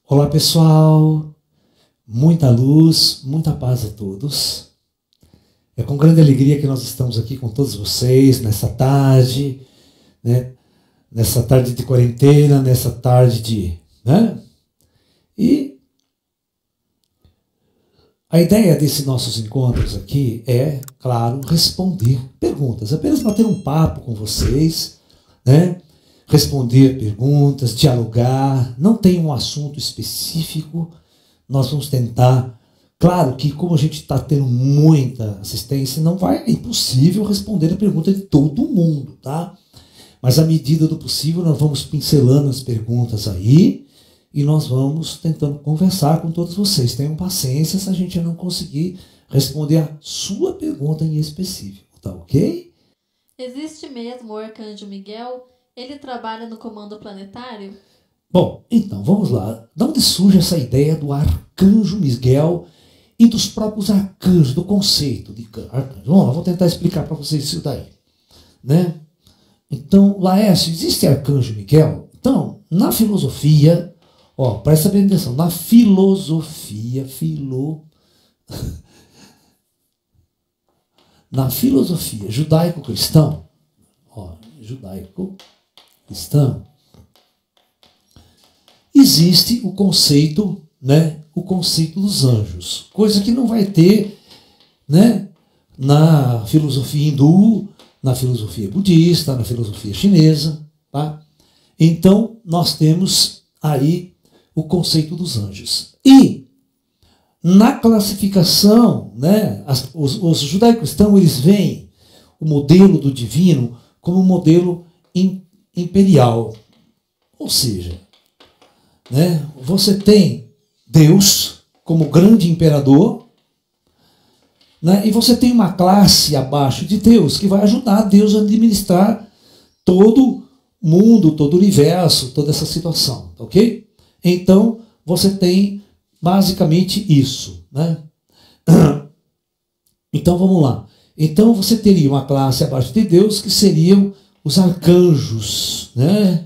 Olá pessoal, muita luz, muita paz a todos. É com grande alegria que nós estamos aqui com todos vocês nessa tarde, né? Nessa tarde de quarentena, nessa tarde de... né? E a ideia desses nossos encontros aqui é, claro, responder perguntas, apenas bater um papo com vocês, né? Responder perguntas, dialogar, não tem um assunto específico, nós vamos tentar, claro que como a gente está tendo muita assistência, é impossível responder a pergunta de todo mundo, tá? Mas à medida do possível nós vamos pincelando as perguntas aí e nós vamos tentando conversar com todos vocês. Tenham paciência se a gente não conseguir responder a sua pergunta em específico, tá ok? Existe mesmo o Arcanjo Miguel? Ele trabalha no comando planetário? Bom, então, vamos lá. De onde surge essa ideia do Arcanjo Miguel e dos próprios arcanjos, do conceito de arcanjo? Bom, eu vou tentar explicar para vocês isso daí, né? Então, Laércio, existe Arcanjo Miguel? Então, na filosofia, presta bem atenção, na filosofia, na filosofia judaico-cristã, existe o conceito, né, o conceito dos anjos, coisa que não vai ter, né, na filosofia hindu, na filosofia budista, na filosofia chinesa, tá? Então nós temos aí o conceito dos anjos. E na classificação, né, os judaico-cristãos eles veem o modelo do divino como um modelo imperial, ou seja, né, você tem Deus como grande imperador, né, e você tem uma classe abaixo de Deus que vai ajudar Deus a administrar todo o mundo, todo o universo, toda essa situação, ok? Então você tem basicamente isso, né? Então vamos lá. Então você teria uma classe abaixo de Deus que seriam os arcanjos, né?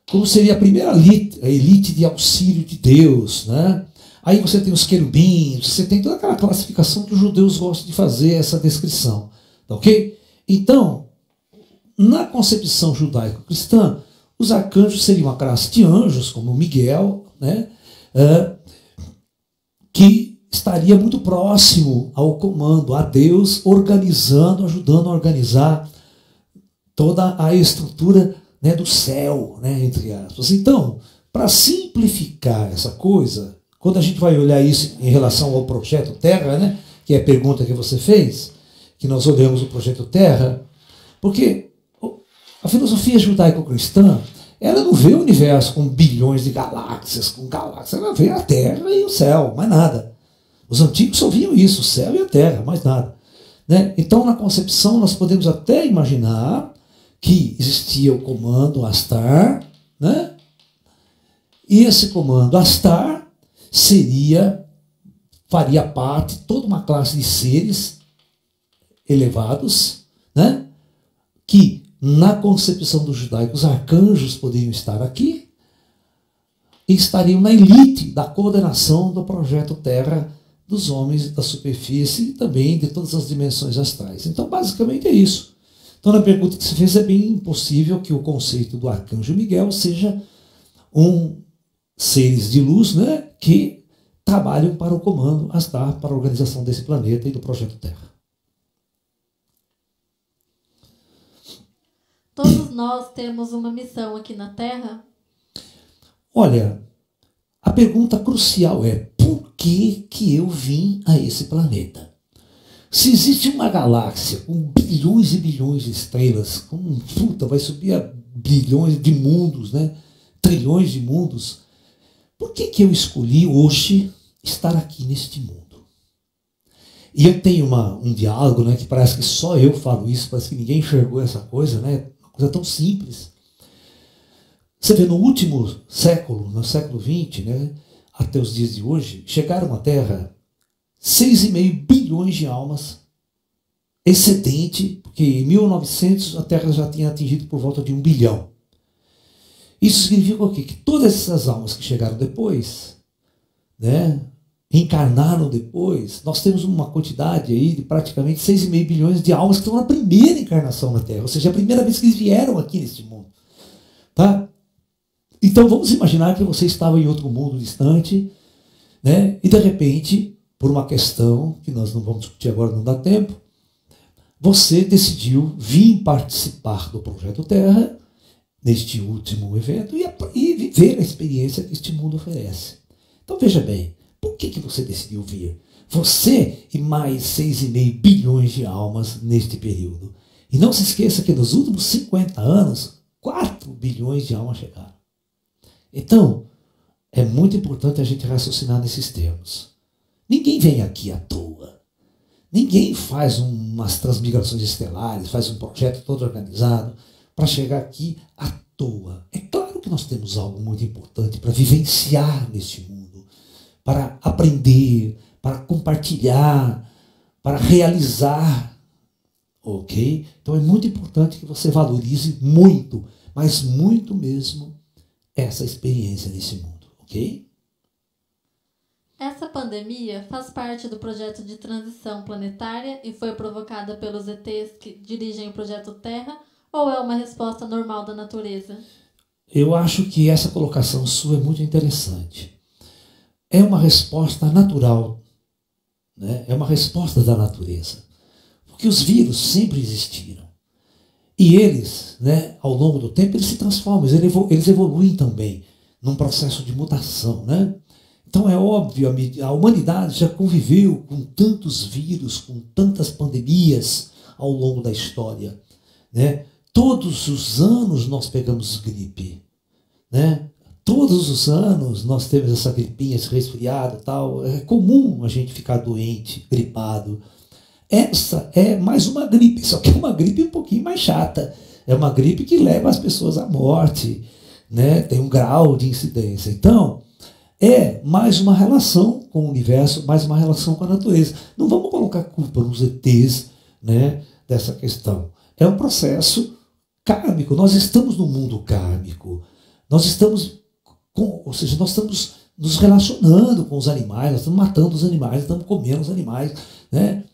Como seria a primeira elite de auxílio de Deus, né? Aí você tem os querubins, você tem toda aquela classificação que os judeus gostam de fazer essa descrição, tá ok? Então, na concepção judaico-cristã, os arcanjos seriam uma classe de anjos, como Miguel, né? Que estaria muito próximo ao comando, a Deus organizando, ajudando a organizar toda a estrutura, né, do céu, né, entre aspas. Então, para simplificar essa coisa, quando a gente vai olhar isso em relação ao projeto Terra, né, que é a pergunta que você fez, que nós olhamos o projeto Terra, porque a filosofia judaico-cristã, ela não vê o universo com bilhões de galáxias, ela vê a Terra e o céu, mais nada. Os antigos só viam isso, o céu e a terra, mais nada, né? Então, na concepção, nós podemos até imaginar que existia o comando Astar, né? E esse comando Astar faria parte de toda uma classe de seres elevados, né? Que, na concepção dos judaicos, os arcanjos poderiam estar aqui e estariam na elite da coordenação do projeto Terra, dos homens da superfície e também de todas as dimensões astrais. Então, basicamente é isso. Então, na pergunta que você fez, é bem impossível que o conceito do Arcanjo Miguel seja seres de luz, né, que trabalham para o comando Astar, para a organização desse planeta e do projeto Terra. Todos nós temos uma missão aqui na Terra? Olha, a pergunta crucial é: por que eu vim a esse planeta? Se existe uma galáxia com bilhões e bilhões de estrelas, vai subir a bilhões de mundos, né? Trilhões de mundos, por que eu escolhi hoje estar aqui neste mundo? E eu tenho um diálogo, né, que parece que só eu falo isso, parece que ninguém enxergou essa coisa, né? Uma coisa tão simples. Você vê, no último século, no século XX, né, até os dias de hoje, chegaram à Terra 6,5 bilhões de almas, excedente, porque em 1900 a Terra já tinha atingido por volta de 1 bilhão. Isso significa o quê? Que todas essas almas que chegaram depois, né, encarnaram depois, nós temos uma quantidade aí de praticamente 6,5 bilhões de almas que estão na primeira encarnação na Terra, ou seja, a primeira vez que eles vieram aqui neste mundo. Tá? Então vamos imaginar que você estava em outro mundo distante, né, e de repente, por uma questão que nós não vamos discutir agora, não dá tempo, você decidiu vir participar do Projeto Terra, neste último evento, e viver a experiência que este mundo oferece. Então veja bem, por que você decidiu vir? Você e mais 6,5 bilhões de almas neste período. E não se esqueça que nos últimos 50 anos, 4 bilhões de almas chegaram. Então, é muito importante a gente raciocinar nesses termos. Ninguém vem aqui à toa. Ninguém faz umas transmigrações estelares, faz um projeto todo organizado para chegar aqui à toa. É claro que nós temos algo muito importante para vivenciar neste mundo, para aprender, para compartilhar, para realizar. Ok? Então é muito importante que você valorize muito, mas muito mesmo, essa experiência nesse mundo. Ok? Essa pandemia faz parte do projeto de transição planetária e foi provocada pelos ETs que dirigem o projeto Terra, ou é uma resposta normal da natureza? Eu acho que essa colocação sua é muito interessante. É uma resposta natural, né? É uma resposta da natureza. Porque os vírus sempre existiram. E eles, né, ao longo do tempo, eles se transformam, eles evoluem também num processo de mutação, né? Então é óbvio, a humanidade já conviveu com tantos vírus, com tantas pandemias ao longo da história, né? Todos os anos nós pegamos gripe, né? Todos os anos nós temos essa gripinha, esse resfriado e tal. É comum a gente ficar doente, gripado. Essa é mais uma gripe, só que é uma gripe um pouquinho mais chata. É uma gripe que leva as pessoas à morte, né? Tem um grau de incidência. Então, é mais uma relação com o universo, mais uma relação com a natureza. Não vamos colocar culpa nos ETs, né, dessa questão. É um processo kármico. Nós estamos no mundo kármico. Nós estamos, ou seja, nós estamos nos relacionando com os animais, nós estamos matando os animais, estamos comendo os animais, né?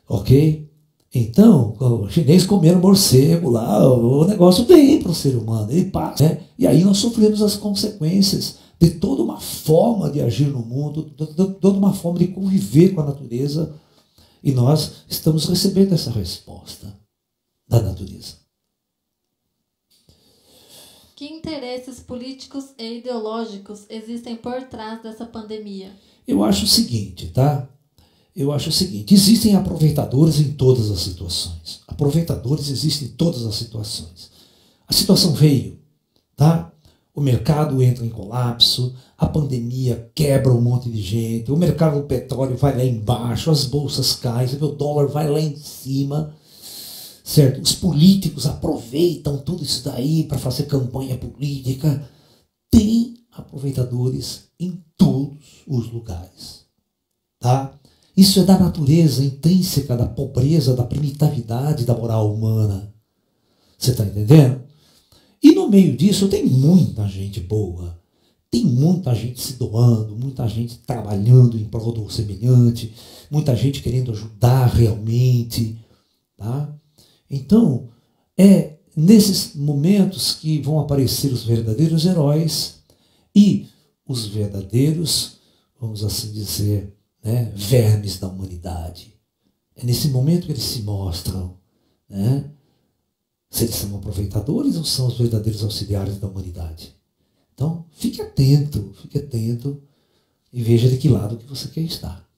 Ok? Então, o chinês comendo morcego lá, o negócio vem para o ser humano, ele passa, né? E aí nós sofremos as consequências de toda uma forma de agir no mundo, toda uma forma de conviver com a natureza, e nós estamos recebendo essa resposta da natureza. Que interesses políticos e ideológicos existem por trás dessa pandemia? Eu acho o seguinte, tá? Eu acho o seguinte, existem aproveitadores em todas as situações. Aproveitadores existem em todas as situações. A situação veio, tá? O mercado entra em colapso, a pandemia quebra um monte de gente, o mercado do petróleo vai lá embaixo, as bolsas caem, o dólar vai lá em cima, certo? Os políticos aproveitam tudo isso daí para fazer campanha política. Tem aproveitadores em todos os lugares, tá? Isso é da natureza intrínseca, da pobreza, da primitividade da moral humana. Você está entendendo? E no meio disso tem muita gente boa, tem muita gente se doando, muita gente trabalhando em prol do semelhante, muita gente querendo ajudar realmente. Tá? Então, é nesses momentos que vão aparecer os verdadeiros heróis e os verdadeiros, vamos assim dizer, né, vermes da humanidade. É nesse momento que eles se mostram, né? Se eles são aproveitadores ou são os verdadeiros auxiliares da humanidade. Então, fique atento e veja de que lado que você quer estar.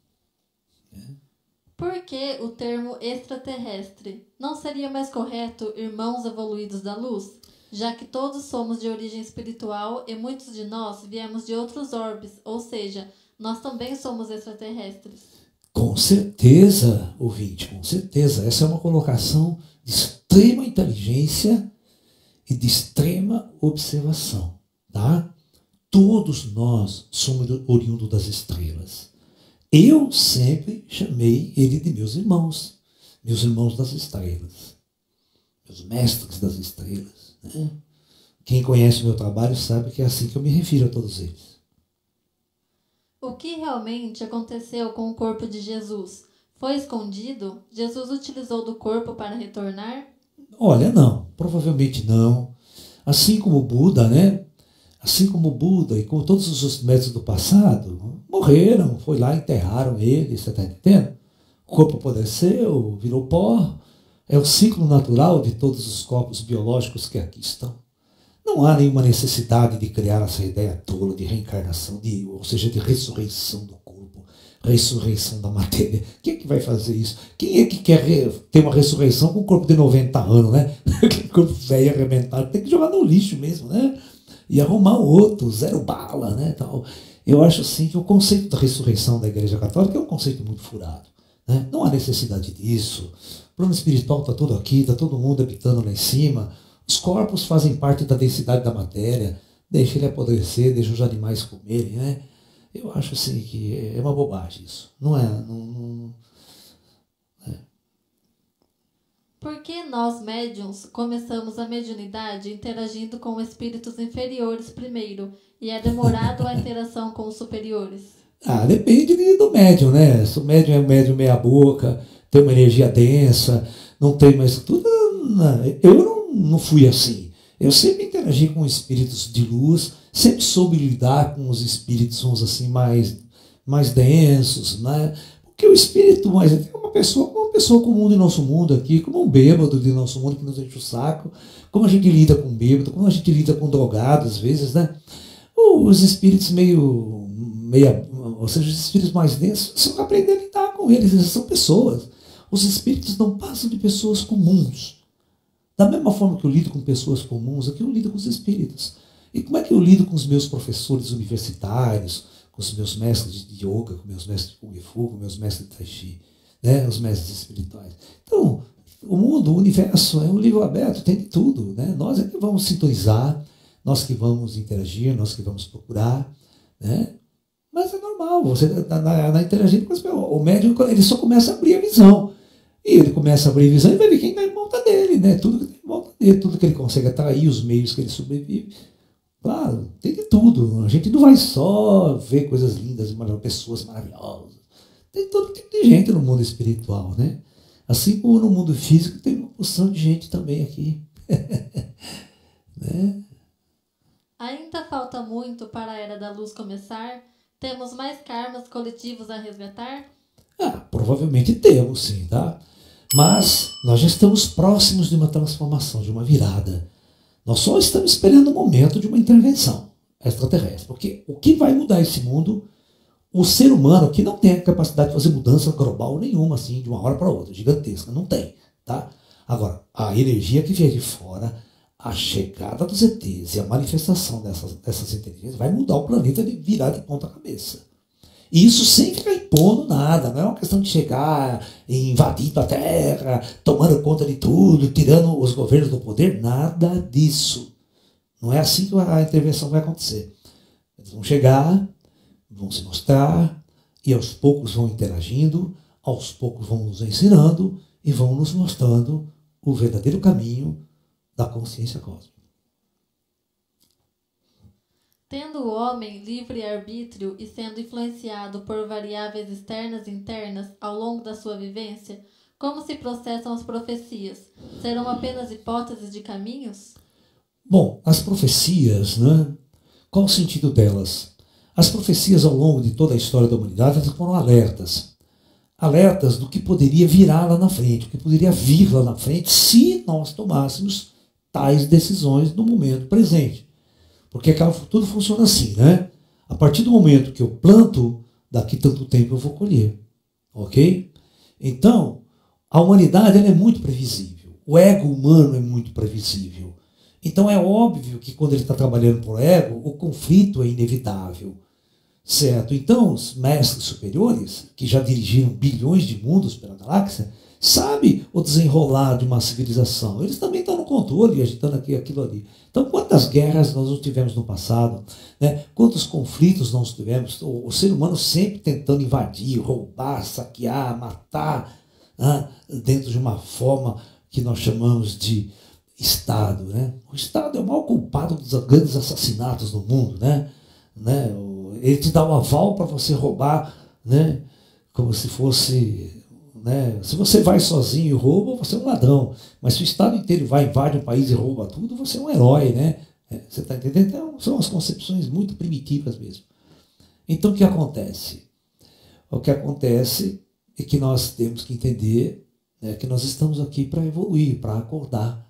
Por que o termo extraterrestre? Não seria mais correto irmãos evoluídos da luz? Já que todos somos de origem espiritual e muitos de nós viemos de outros orbes, ou seja, nós também somos extraterrestres. Com certeza, ouvinte, com certeza. Essa é uma colocação de extrema inteligência e de extrema observação. Tá? Todos nós somos oriundos das estrelas. Eu sempre chamei ele de meus irmãos das estrelas, meus mestres das estrelas, né? Quem conhece o meu trabalho sabe que é assim que eu me refiro a todos eles. O que realmente aconteceu com o corpo de Jesus? Foi escondido? Jesus utilizou do corpo para retornar? Olha, não. Provavelmente não. Assim como o Buda, né? Assim como o Buda e como todos os métodos do passado, morreram, foi lá, enterraram ele, você está entendendo? O corpo apodreceu, virou pó. É o ciclo natural de todos os corpos biológicos que aqui estão. Não há nenhuma necessidade de criar essa ideia tola de reencarnação, ou seja, de ressurreição do corpo, ressurreição da matéria. Quem é que vai fazer isso? Quem é que quer ter uma ressurreição com um corpo de 90 anos, né? Aquele corpo velho arrebentado, tem que jogar no lixo mesmo, né? E arrumar outro, zero bala, né? Tal. Eu acho assim que o conceito da ressurreição da Igreja Católica é um conceito muito furado. Né? Não há necessidade disso. O plano espiritual está todo aqui, está todo mundo habitando lá em cima. Os corpos fazem parte da densidade da matéria. Deixa ele apodrecer, deixa os animais comerem, né? Eu acho assim que é uma bobagem isso. Não é? Por que nós, médiuns, começamos a mediunidade interagindo com espíritos inferiores primeiro e é demorado a interação com os superiores? Depende do médium, né? Se o médium é um médium meia boca, tem uma energia densa, não tem mais tudo. Eu não fui assim. Eu sempre interagi com espíritos de luz, sempre soube lidar com os espíritos, vamos assim, mais densos, né? Porque o espírito mais é uma pessoa comum do nosso mundo aqui, como um bêbado do nosso mundo que nos enche o saco, como a gente lida com bêbado, como a gente lida com drogado às vezes, né? Os espíritos ou seja, os espíritos mais densos, você aprender a lidar com eles, eles são pessoas. Os espíritos não passam de pessoas comuns. Da mesma forma que eu lido com pessoas comuns, aqui eu lido com os espíritos. E como é que eu lido com os meus professores universitários, com os meus mestres de yoga, com meus mestres de Kung Fu, com meus mestres de Tai Chi, né? Os mestres espirituais. Então, o mundo, o universo é um livro aberto, tem de tudo. Né? Nós é que vamos sintonizar, nós que vamos interagir, nós que vamos procurar. Né? Mas é normal, você está interagindo com as pessoas. O médium ele só começa a abrir a visão. E ele começa a abrir a visão e vai ver quem está em volta dele, né? Tudo que está em volta dele, tudo que ele consegue atrair, os meios que ele sobrevive. Claro, tem de tudo. A gente não vai só ver coisas lindas, pessoas maravilhosas. Tem todo tipo de gente no mundo espiritual, né? Assim como no mundo físico tem uma porção de gente também aqui. Né? Ainda falta muito para a Era da Luz começar? Temos mais karmas coletivos a resgatar? Provavelmente temos, sim, tá? Mas nós já estamos próximos de uma transformação, de uma virada. Nós só estamos esperando o momento de uma intervenção extraterrestre. Porque o que vai mudar esse mundo, o ser humano que não tem a capacidade de fazer mudança global nenhuma, assim, de uma hora para outra, gigantesca, não tem, tá? Agora, a energia que vier de fora, a chegada dos ETs e a manifestação dessas inteligências vai mudar o planeta de virar de ponta cabeça. E isso sem ficar impondo nada, não é uma questão de chegar invadindo a Terra, tomando conta de tudo, tirando os governos do poder, nada disso. Não é assim que a intervenção vai acontecer. Eles vão chegar, vão se mostrar, e aos poucos vão interagindo, aos poucos vão nos ensinando e vão nos mostrando o verdadeiro caminho da consciência cósmica. Tendo o homem livre-arbítrio e sendo influenciado por variáveis externas e internas ao longo da sua vivência, como se processam as profecias? Serão apenas hipóteses de caminhos? Bom, as profecias, né? Qual o sentido delas? As profecias ao longo de toda a história da humanidade elas foram alertas. Alertas do que poderia virar lá na frente, o que poderia vir lá na frente se nós tomássemos tais decisões no momento presente. Porque tudo funciona assim, né? A partir do momento que eu planto, daqui tanto tempo eu vou colher. Ok? Então, a humanidade ela é muito previsível. O ego humano é muito previsível. Então é óbvio que quando ele está trabalhando por ego, o conflito é inevitável. Certo? Então, os mestres superiores, que já dirigiram bilhões de mundos pela galáxia, sabem o desenrolar de uma civilização. Eles também estão no controle, agitando aquilo ali. Então, quantas guerras nós não tivemos no passado? Né? Quantos conflitos nós tivemos? O ser humano sempre tentando invadir, roubar, saquear, matar, né? Dentro de uma forma que nós chamamos de Estado, né? O Estado é o maior culpado dos grandes assassinatos no mundo, né? Ele te dá um aval para você roubar, né? Como se fosse, né? Se você vai sozinho e rouba, você é um ladrão. Mas se o Estado inteiro vai, invade um país e rouba tudo, você é um herói, né? Você está entendendo? Então, são as concepções muito primitivas mesmo. Então, o que acontece? O que acontece é que nós temos que entender, né, que nós estamos aqui para evoluir, para acordar.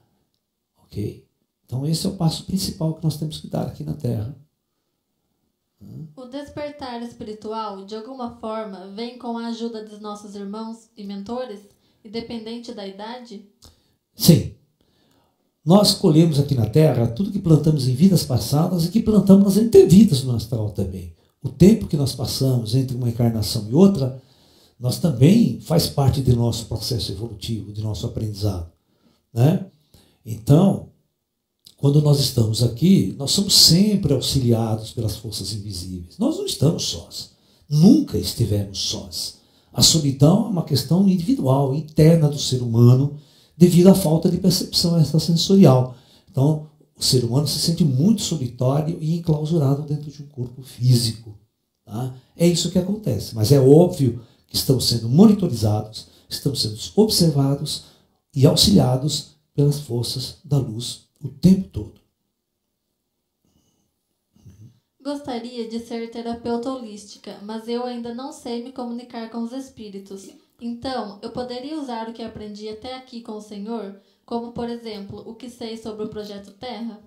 Ok? Então, esse é o passo principal que nós temos que dar aqui na Terra. O despertar espiritual, de alguma forma, vem com a ajuda dos nossos irmãos e mentores, independente da idade? Sim. Nós colhemos aqui na Terra tudo que plantamos em vidas passadas e que plantamos nas entrevidas no astral também. O tempo que nós passamos entre uma encarnação e outra, nós também faz parte do nosso processo evolutivo, do nosso aprendizado, né? Então, quando nós estamos aqui, nós somos sempre auxiliados pelas forças invisíveis. Nós não estamos sós. Nunca estivemos sós. A solidão é uma questão individual, interna do ser humano, devido à falta de percepção extrasensorial. Então, o ser humano se sente muito solitário e enclausurado dentro de um corpo físico. Tá? É isso que acontece. Mas é óbvio que estamos sendo monitorizados, estamos sendo observados e auxiliados pelas forças da luz o tempo todo. Gostaria de ser terapeuta holística, mas eu ainda não sei me comunicar com os espíritos. Então, eu poderia usar o que aprendi até aqui com o Senhor, como, por exemplo, o que sei sobre o Projeto Terra?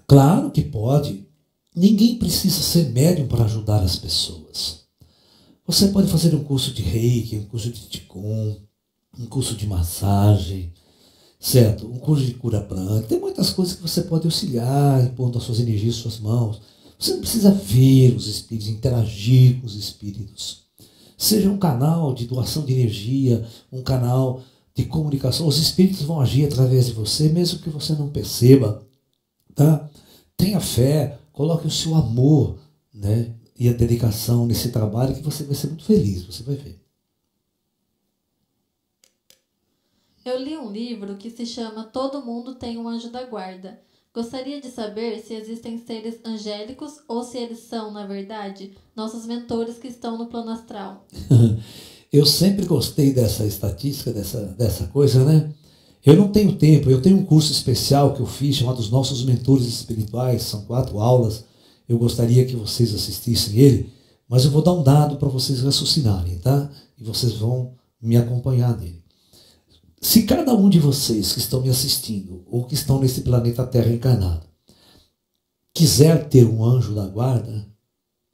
Claro que pode. Ninguém precisa ser médium para ajudar as pessoas. Você pode fazer um curso de Reiki, um curso de Qigong, um curso de massagem, certo? Um curso de cura prânica. Tem muitas coisas que você pode auxiliar, impondo as suas energias em suas mãos. Você não precisa ver os espíritos, interagir com os espíritos. Seja um canal de doação de energia, um canal de comunicação. Os espíritos vão agir através de você, mesmo que você não perceba. Tá? Tenha fé, coloque o seu amor, né, e a dedicação nesse trabalho que você vai ser muito feliz, você vai ver. Eu li um livro que se chama Todo Mundo Tem um Anjo da Guarda. Gostaria de saber se existem seres angélicos ou se eles são, na verdade, nossos mentores que estão no plano astral. Eu sempre gostei dessa estatística, dessa coisa, né? Eu não tenho tempo, eu tenho um curso especial que eu fiz chamado Os Nossos Mentores Espirituais, são 4 aulas, eu gostaria que vocês assistissem ele, mas eu vou dar um dado para vocês raciocinarem, tá? E vocês vão me acompanhar nele. Se cada um de vocês que estão me assistindo, ou que estão nesse planeta Terra encarnado, quiser ter um anjo da guarda,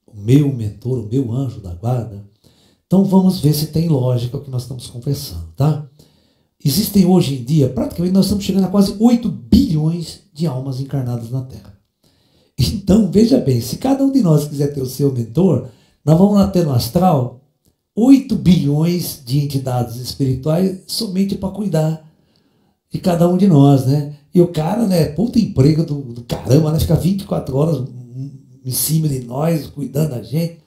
o meu mentor, o meu anjo da guarda, então vamos ver se tem lógica o que nós estamos conversando, tá? Existem hoje em dia, praticamente nós estamos chegando a quase 8 bilhões de almas encarnadas na Terra. Então, veja bem, se cada um de nós quiser ter o seu mentor, nós vamos ter no astral 8 bilhões de entidades espirituais somente para cuidar de cada um de nós, né? E o cara, né, puta emprego do caramba, né? Fica 24 horas em cima de nós, cuidando da gente.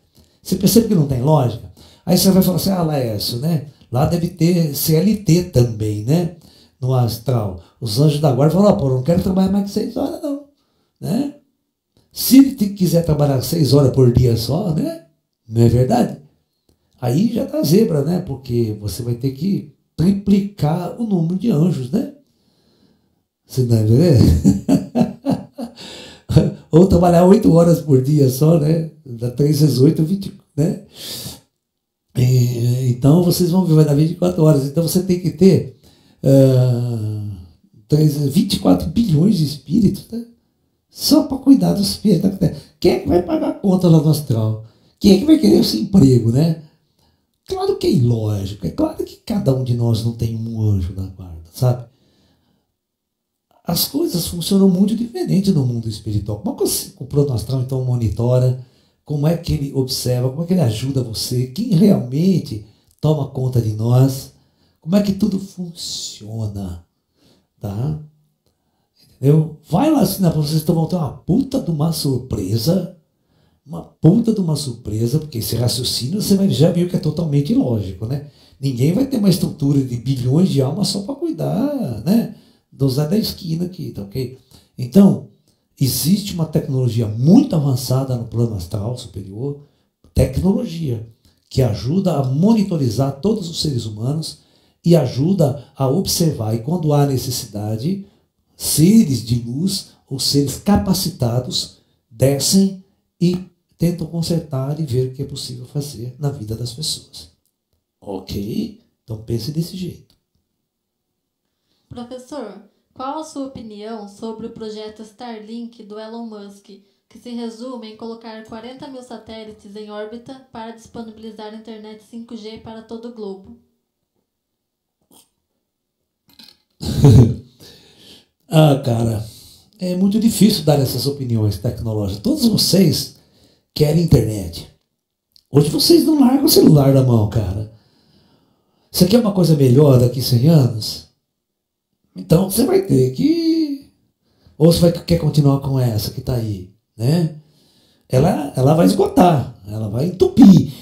Você percebe que não tem lógica? Aí você vai falar assim, Laércio, né? Lá deve ter CLT também, né? No astral. Os anjos da guarda falam, pô, não quero trabalhar mais que 6 horas, não. Né? Se ele quiser trabalhar 6 horas por dia só, né? Não é verdade? Aí já dá zebra, né? Porque você vai ter que triplicar o número de anjos, né? Você não vai ver? Ou trabalhar 8 horas por dia só, né? Dá 3 vezes 8, 20, né? Então vocês vão ver, vai dar 24 horas. Então você tem que ter 24 bilhões de espíritos, né? Só para cuidar dos espíritos. Quem é que vai pagar a conta lá no astral? Quem é que vai querer esse emprego, né? Claro que é ilógico, é claro que cada um de nós não tem um anjo da guarda, sabe? As coisas funcionam muito diferente no mundo espiritual. Como é que o plano astral então monitora? Como é que ele observa? Como é que ele ajuda você? Quem realmente toma conta de nós? Como é que tudo funciona? Tá? Entendeu? Vai lá assinar para vocês, vão ter uma puta de uma surpresa. Uma puta de uma surpresa, porque esse raciocínio você já viu que é totalmente ilógico, né? Ninguém vai ter uma estrutura de bilhões de almas só para cuidar, né, do Zé da esquina aqui, tá ok? Então, existe uma tecnologia muito avançada no plano astral superior, tecnologia que ajuda a monitorizar todos os seres humanos e ajuda a observar, e quando há necessidade, seres de luz ou seres capacitados descem e tentam consertar e ver o que é possível fazer na vida das pessoas. Ok? Então pense desse jeito. Professor, qual a sua opinião sobre o projeto Starlink do Elon Musk, que se resume em colocar 40 mil satélites em órbita para disponibilizar internet 5G para todo o globo? Cara, é muito difícil dar essas opiniões tecnológicas. Todos vocês querem internet. Hoje vocês não largam o celular da mão, cara. Você quer uma coisa melhor daqui a 100 anos? Então você vai ter que... Ou você quer continuar com essa que está aí, né? Ela vai esgotar, ela vai entupir,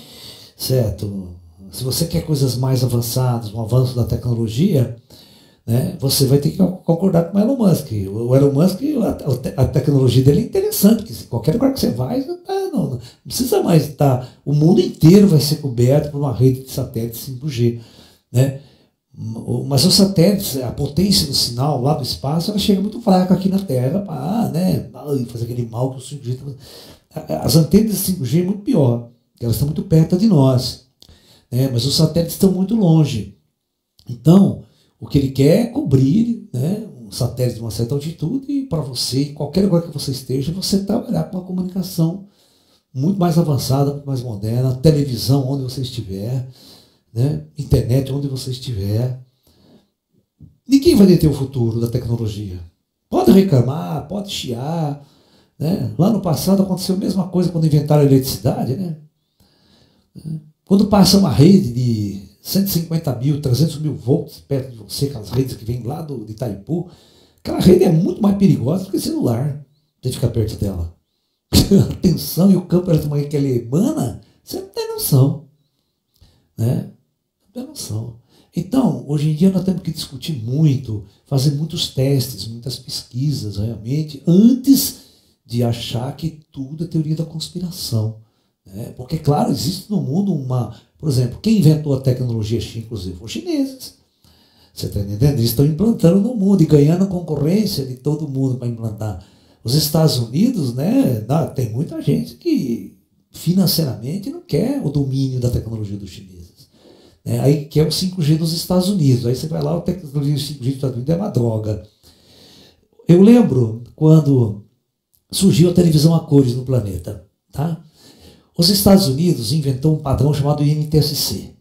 certo? Se você quer coisas mais avançadas, um avanço da tecnologia, né, você vai ter que concordar com o Elon Musk. O Elon Musk, a tecnologia dele é interessante, porque qualquer lugar que você vai, não precisa mais estar... O mundo inteiro vai ser coberto por uma rede de satélites 5G, né? Mas os satélites, a potência do sinal lá do espaço, ela chega muito fraca aqui na Terra para, né, fazer aquele mal que o 5G... As antenas de 5G é muito pior, elas estão muito perto de nós, né, mas os satélites estão muito longe. Então, o que ele quer é cobrir, né, um satélite de uma certa altitude e para você, em qualquer lugar que você esteja, você trabalhar com uma comunicação muito mais avançada, muito mais moderna, televisão onde você estiver, né? Internet onde você estiver. Ninguém vai deter o futuro da tecnologia. Pode reclamar, pode chiar, né? Lá no passado aconteceu a mesma coisa quando inventaram a eletricidade, né? Quando passa uma rede de 150 mil, 300 mil volts perto de você, aquelas redes que vêm lá de Itaipu, aquela rede é muito mais perigosa do que celular, você ficar perto dela. A tensão e o campo eletromagnético que ela emana, você não tem noção, né? Noção. Então, hoje em dia nós temos que discutir muito, fazer muitos testes, muitas pesquisas realmente, antes de achar que tudo é teoria da conspiração, né? Porque, claro, existe no mundo uma... Por exemplo, quem inventou a tecnologia X, inclusive, foram os chineses. Você está entendendo? Eles estão implantando no mundo e ganhando concorrência de todo mundo para implantar. Os Estados Unidos, né, tem muita gente que financeiramente não quer o domínio da tecnologia dos chineses. Aí que é o 5G dos Estados Unidos. Aí você vai lá, a tecnologia do 5G dos Estados Unidos é uma droga. Eu lembro quando surgiu a televisão a cores no planeta. Tá? Os Estados Unidos inventou um padrão chamado NTSC.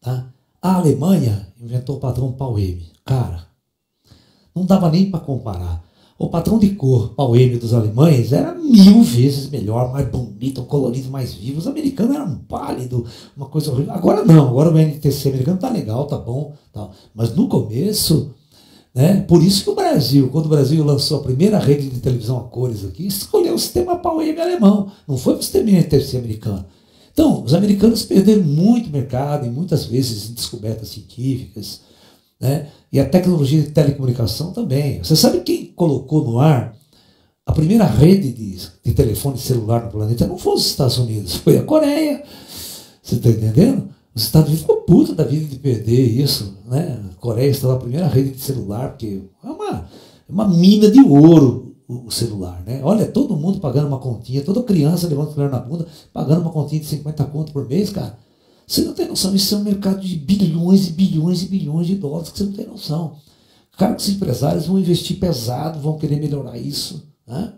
Tá? A Alemanha inventou o padrão PAL-M. Cara, não dava nem para comparar. O padrão de cor PAL-M dos alemães era 1000 vezes melhor, mais bonito, um colorido mais vivo. Os americanos eram pálidos, uma coisa horrível. Agora não, agora o NTC americano tá legal, tá bom. Tá. Mas no começo, né, por isso que o Brasil, quando o Brasil lançou a primeira rede de televisão a cores aqui, escolheu o sistema PAL-M alemão, não foi o sistema NTC americano. Então, os americanos perderam muito mercado, e muitas vezes em descobertas científicas, né? E a tecnologia de telecomunicação também. Você sabe quem colocou no ar a primeira rede de telefone celular no planeta? Não foi os Estados Unidos, foi a Coreia. Você está entendendo? Os Estados Unidos ficou puta da vida de perder isso, né? A Coreia instalou a primeira rede de celular, porque é uma mina de ouro o celular, né? Olha, todo mundo pagando uma continha, toda criança levando o celular na bunda, pagando uma continha de 50 conto por mês, cara. Você não tem noção, isso é um mercado de bilhões e bilhões e bilhões de dólares que você não tem noção. Claro que os empresários vão investir pesado, vão querer melhorar isso. Né?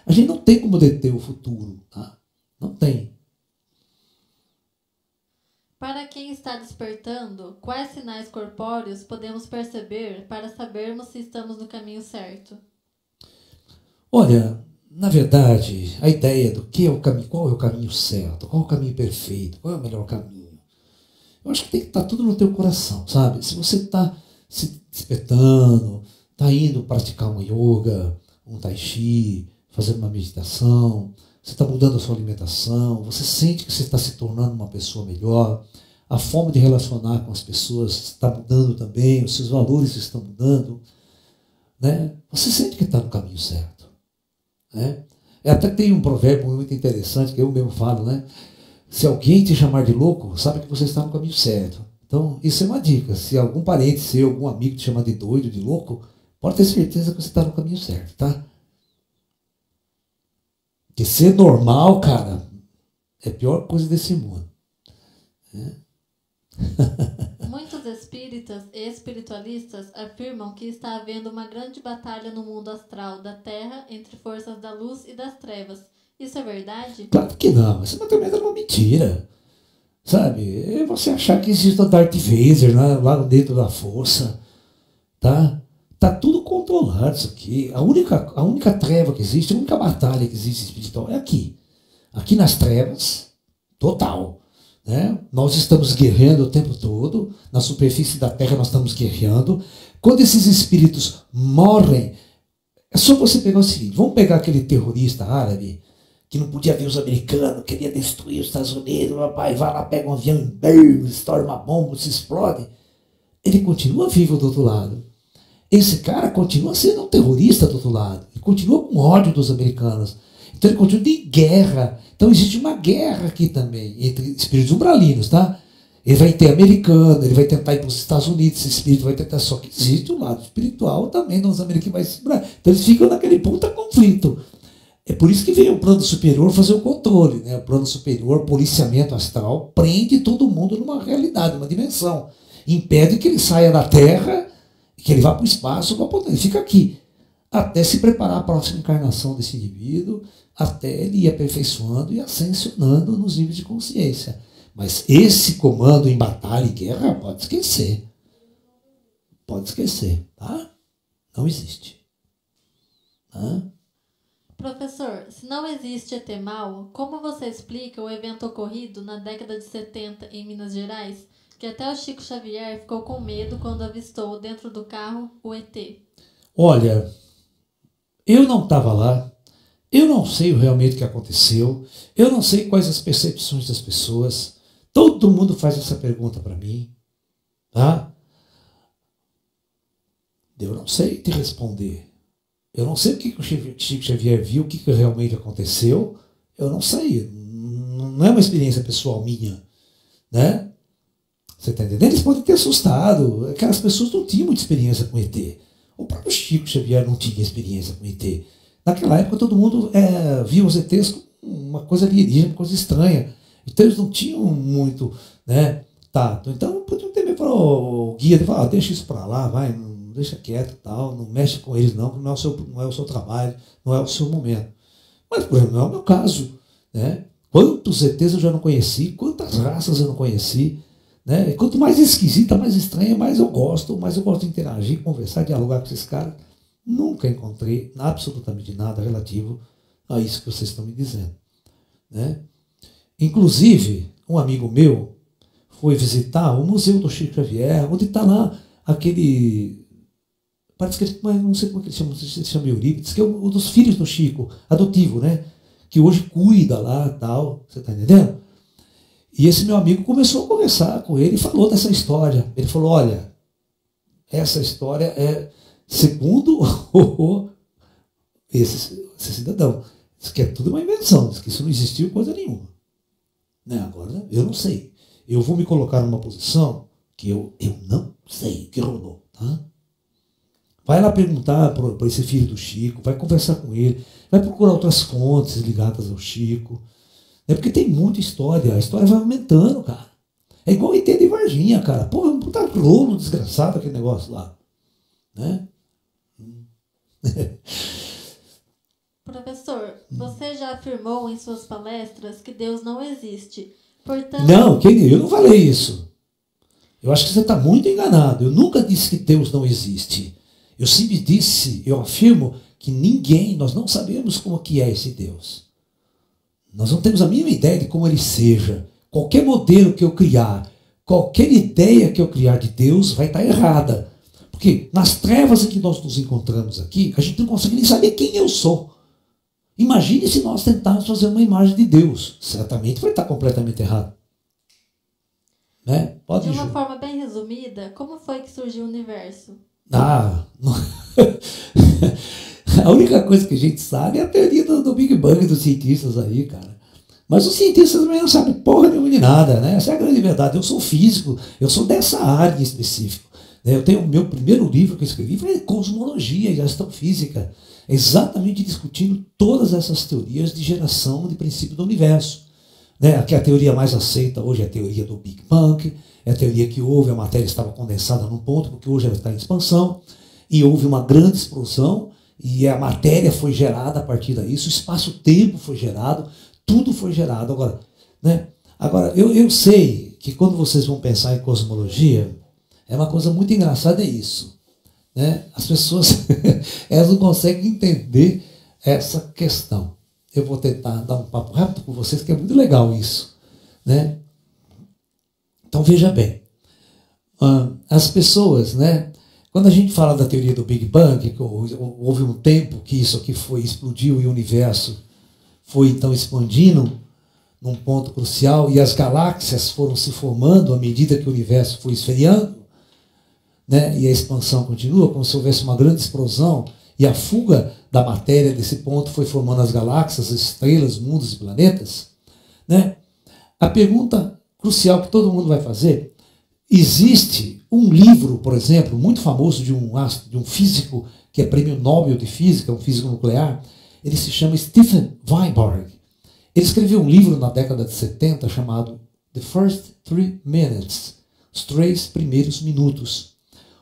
A gente não tem como deter o futuro. Tá? Não tem. Para quem está despertando, quais sinais corpóreos podemos perceber para sabermos se estamos no caminho certo? Olha, na verdade, a ideia do que é o caminho, qual é o caminho certo, qual é o caminho perfeito, qual é o melhor caminho, eu acho que tem que estar tudo no teu coração, sabe? Se você está se despertando, está indo praticar uma yoga, um tai chi, fazendo uma meditação, você está mudando a sua alimentação, você sente que você está se tornando uma pessoa melhor, a forma de relacionar com as pessoas está mudando também, os seus valores estão mudando, né? Você sente que está no caminho certo, né? Até tem um provérbio muito interessante que eu mesmo falo, né? Se alguém te chamar de louco, sabe que você está no caminho certo. Então, isso é uma dica. Se algum parente seu, algum amigo te chamar de doido, de louco, pode ter certeza que você está no caminho certo, tá? Porque ser normal, cara, é a pior coisa desse mundo. Muitos espíritas e espiritualistas afirmam que está havendo uma grande batalha no mundo astral da Terra entre forças da luz e das trevas. Isso é verdade? Claro que não. Isso também é uma mentira. Sabe? É você achar que existe o Darth Vader lá dentro da força. Tá? Tá tudo controlado isso aqui. A única treva que existe, a única batalha que existe espiritual é aqui. Aqui nas trevas, total. Né? Nós estamos guerreando o tempo todo. Na superfície da Terra nós estamos guerreando. Quando esses espíritos morrem, é só você pegar o seguinte. Vamos pegar aquele terrorista árabe que não podia ver os americanos, queria destruir os Estados Unidos, vai lá, pega um avião em estoura uma bomba, se explode. Ele continua vivo do outro lado. Esse cara continua sendo um terrorista do outro lado. Ele continua com ódio dos americanos. Então ele continua em guerra. Então existe uma guerra aqui também, entre espíritos umbralinos, tá? Ele vai ter americano, ele vai tentar ir para os Estados Unidos, esse espírito vai tentar, só que existe um lado espiritual também dos americanos. Então eles ficam naquele puta conflito. É por isso que veio o plano superior fazer o controle, né? O plano superior, policiamento astral, prende todo mundo numa realidade, numa dimensão. Impede que ele saia da Terra, que ele vá para o espaço, ele fica aqui. Até se preparar a próxima encarnação desse indivíduo, até ele ir aperfeiçoando e ascensionando nos níveis de consciência. Mas esse comando em batalha e guerra, pode esquecer. Pode esquecer, tá? Não existe. Tá? Professor, se não existe ET mal, como você explica o evento ocorrido na década de 70 em Minas Gerais, que até o Chico Xavier ficou com medo quando avistou dentro do carro o ET? Olha, eu não estava lá, eu não sei realmente o que aconteceu, eu não sei quais as percepções das pessoas, todo mundo faz essa pergunta para mim, tá? Eu não sei te responder. Eu não sei o que o Chico Xavier viu, o que realmente aconteceu. Eu não sei. Não é uma experiência pessoal minha. Né? Você está entendendo? Eles podem ter assustado. Aquelas pessoas não tinham muita experiência com ET. O próprio Chico Xavier não tinha experiência com ET. Naquela época todo mundo via os ETs como uma coisa alienígena, uma coisa estranha. Então eles não tinham muito, né, tato. Então podiam ter meio para o guia de falar, deixa isso para lá, vai, deixa quieto, tal, não mexe com eles não, porque não é o seu trabalho, não é o seu momento. Mas, por exemplo, não é o meu caso. Né? Quantos ETs eu já não conheci, quantas raças eu não conheci. Né? E quanto mais esquisita, mais estranha, mais eu gosto de interagir, conversar, dialogar com esses caras. Nunca encontrei absolutamente nada relativo a isso que vocês estão me dizendo. Né? Inclusive, um amigo meu foi visitar o Museu do Chico Xavier, onde está lá aquele... Parece que ele, não sei como é que ele chama, se chama Eurípides, que é um dos filhos do Chico, adotivo, né? Que hoje cuida lá e tal, você está entendendo? E esse meu amigo começou a conversar com ele e falou dessa história. Ele falou, olha, essa história é, segundo esse cidadão, diz que é tudo uma invenção, diz que isso não existiu coisa nenhuma. Né? Agora, eu não sei. Eu vou me colocar numa posição que eu não sei o que rolou, tá? Vai lá perguntar para esse filho do Chico, vai conversar com ele, vai procurar outras fontes ligadas ao Chico. É porque tem muita história, a história vai aumentando, cara. É igual o ET de Varginha, cara. Pô, é um puta rolo desgraçado aquele negócio lá. Né? Professor, você já afirmou em suas palestras que Deus não existe. Portanto... Não, eu não falei isso. Eu acho que você está muito enganado. Eu nunca disse que Deus não existe. Eu sempre disse, eu afirmo que nós não sabemos como que é esse Deus. Nós não temos a mínima ideia de como ele seja. Qualquer modelo que eu criar, qualquer ideia que eu criar de Deus vai estar errada. Porque nas trevas em que nós nos encontramos aqui, a gente não consegue nem saber quem eu sou. Imagine se nós tentarmos fazer uma imagem de Deus. Certamente vai estar completamente errado. Né? Pode de uma forma bem resumida, como foi que surgiu o universo? A única coisa que a gente sabe é a teoria do Big Bang dos cientistas aí, cara. Mas os cientistas também não sabem porra nenhuma de nada, né? Essa é a grande verdade. Eu sou físico, eu sou dessa área em específico. Eu tenho o meu primeiro livro que eu escrevi foi Cosmologia e Astrofísica, exatamente discutindo todas essas teorias de geração de princípio do universo. Né? Aqui a teoria mais aceita hoje é a teoria do Big Bang, é a teoria que houve, a matéria estava condensada num ponto, porque hoje ela está em expansão, e houve uma grande explosão, e a matéria foi gerada a partir daí, o espaço-tempo foi gerado, tudo foi gerado. Agora, né? Agora eu sei que quando vocês vão pensar em cosmologia, é uma coisa muito engraçada, é isso. Né? As pessoas elas não conseguem entender essa questão. Eu vou tentar dar um papo rápido com vocês, que é muito legal isso. Né? Então veja bem, as pessoas, né, quando a gente fala da teoria do Big Bang, que houve um tempo que isso aqui explodiu e o universo foi então expandindo num ponto crucial e as galáxias foram se formando à medida que o universo foi esfriando, né, e a expansão continua, como se houvesse uma grande explosão e a fuga da matéria desse ponto foi formando as galáxias, as estrelas, mundos e planetas. Né? A pergunta crucial que todo mundo vai fazer: existe um livro, por exemplo, muito famoso de um físico que é prêmio Nobel de Física, um físico nuclear, ele se chama Stephen Weinberg. Ele escreveu um livro na década de 70 chamado The First 3 Minutes, os 3 primeiros minutos.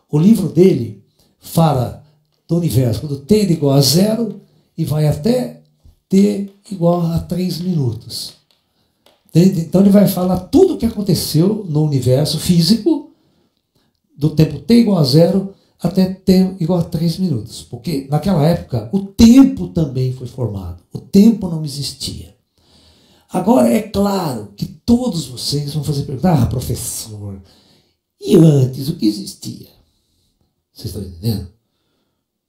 O livro dele fala do universo quando t é igual a 0 e vai até t igual a 3 minutos. Então ele vai falar tudo o que aconteceu no universo físico do tempo t igual a 0 até t igual a 3 minutos. Porque naquela época o tempo também foi formado. O tempo não existia. Agora é claro que todos vocês vão fazer pergunta: professor, e antes o que existia? Vocês estão entendendo?